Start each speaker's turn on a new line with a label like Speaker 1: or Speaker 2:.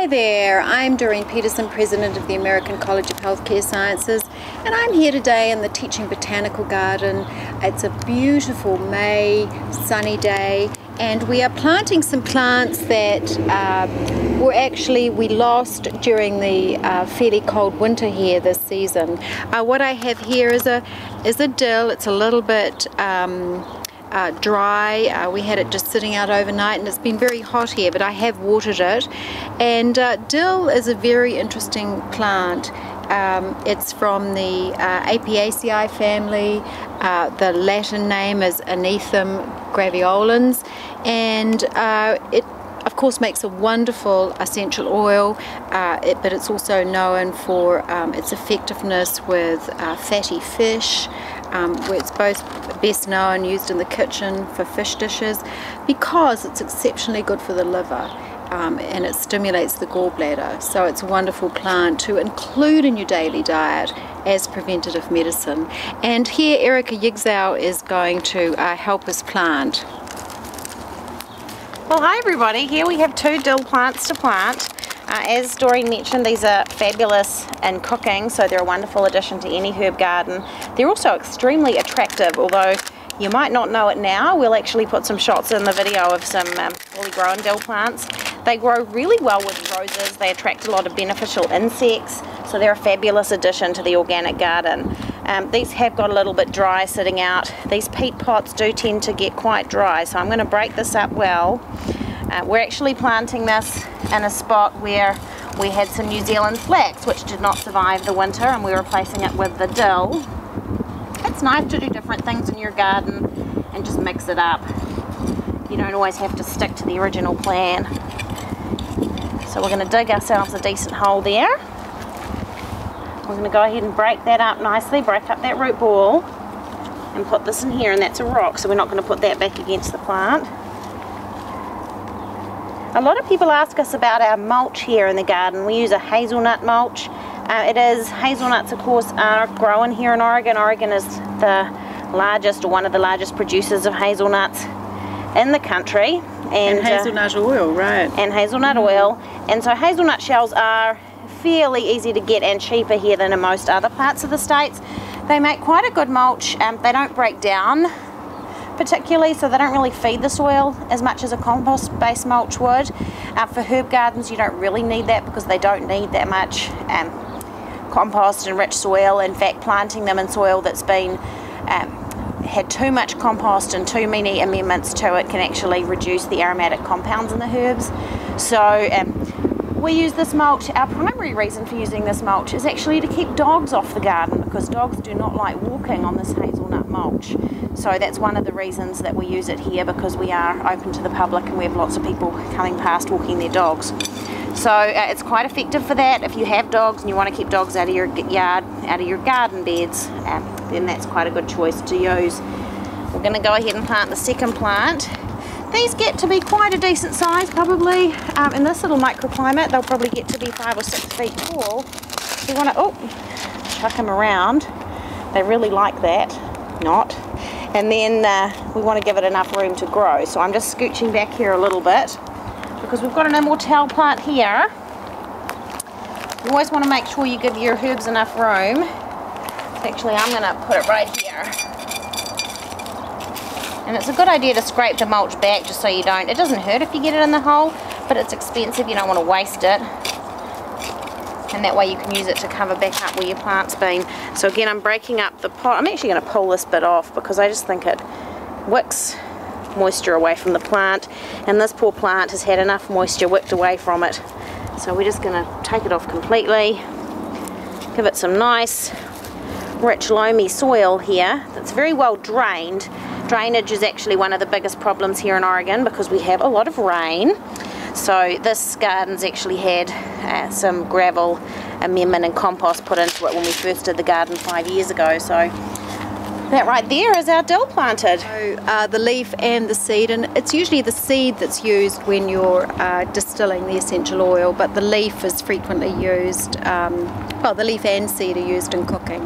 Speaker 1: Hi there, I'm Dorene Petersen, President of the American College of Healthcare Sciences, and I'm here today in the Teaching Botanical Garden. It's a beautiful May sunny day, and we are planting some plants that we lost during the fairly cold winter here this season. What I have here is a dill. It's a little bit dry. We had it just sitting out overnight, and it's been very hot here, but I have watered it. And dill is a very interesting plant. It's from the Apiaceae family. The Latin name is Anethum graveolens, and it of course makes a wonderful essential oil, but it's also known for its effectiveness with fatty fish, where it's both best known used in the kitchen for fish dishes, because it's exceptionally good for the liver. And it stimulates the gallbladder, so it's a wonderful plant to include in your daily diet as preventative medicine. And here Erika Yigzaw is going to help us plant.
Speaker 2: Well, hi everybody, here we have two dill plants to plant. As Dorene mentioned, these are fabulous in cooking, so they're a wonderful addition to any herb garden. They're also extremely attractive, although you might not know it now. We'll actually put some shots in the video of some fully grown dill plants. They grow really well with roses. They attract a lot of beneficial insects, so they're a fabulous addition to the organic garden. These have got a little bit dry sitting out. These peat pots do tend to get quite dry, so I'm going to break this up well. We're actually planting this in a spot where we had some New Zealand flax, which did not survive the winter, and we're replacing it with the dill. It's nice to do different things in your garden and just mix it up. You don't always have to stick to the original plan. So we're going to dig ourselves a decent hole there. We're going to go ahead and break that up nicely, break up that root ball, and put this in here, and that's a rock, so we're not going to put that back against the plant. A lot of people ask us about our mulch here in the garden. We use a hazelnut mulch. Hazelnuts, of course, are grown here in Oregon. Oregon is the largest, or one of the largest producers of hazelnuts in the country.
Speaker 1: And hazelnut oil, right.
Speaker 2: And hazelnut oil. And so hazelnut shells are fairly easy to get and cheaper here than in most other parts of the states. They make quite a good mulch. They don't break down particularly, so they don't really feed the soil as much as a compost-based mulch would. For herb gardens, you don't really need that because they don't need that much compost and rich soil. In fact, planting them in soil that's been had too much compost and too many amendments to it can actually reduce the aromatic compounds in the herbs. So we use this mulch. Our primary reason for using this mulch is actually to keep dogs off the garden, because dogs do not like walking on this hazelnut mulch. So that's one of the reasons that we use it here, because we are open to the public and we have lots of people coming past walking their dogs. So it's quite effective for that. If you have dogs and you want to keep dogs out of your yard, out of your garden beds, then that's quite a good choice to use. We're going to go ahead and plant the second plant. These get to be quite a decent size, probably. In this little microclimate, they'll probably get to be 5 or 6 feet tall. So you want to, chuck them around. They really like that. Not. And then we want to give it enough room to grow. So I'm just scooching back here a little bit, because we've got an immortelle plant here. You always want to make sure you give your herbs enough room. So actually, I'm going to put it right here. And it's a good idea to scrape the mulch back just so you don't. It doesn't hurt if you get it in the hole, but it's expensive. You don't want to waste it. And that way you can use it to cover back up where your plant's been. So again, I'm breaking up the pot. I'm actually going to pull this bit off because I just think it wicks moisture away from the plant, and this poor plant has had enough moisture wicked away from it. So we're just going to take it off completely, give it some nice rich loamy soil here that's very well drained. Drainage is actually one of the biggest problems here in Oregon because we have a lot of rain. So this garden's actually had some gravel amendment and compost put into it when we first did the garden 5 years ago. So that right there is our dill planted.
Speaker 1: So the leaf and the seed, and it's usually the seed that's used when you're distilling the essential oil, but the leaf is frequently used, well, the leaf and seed are used in cooking.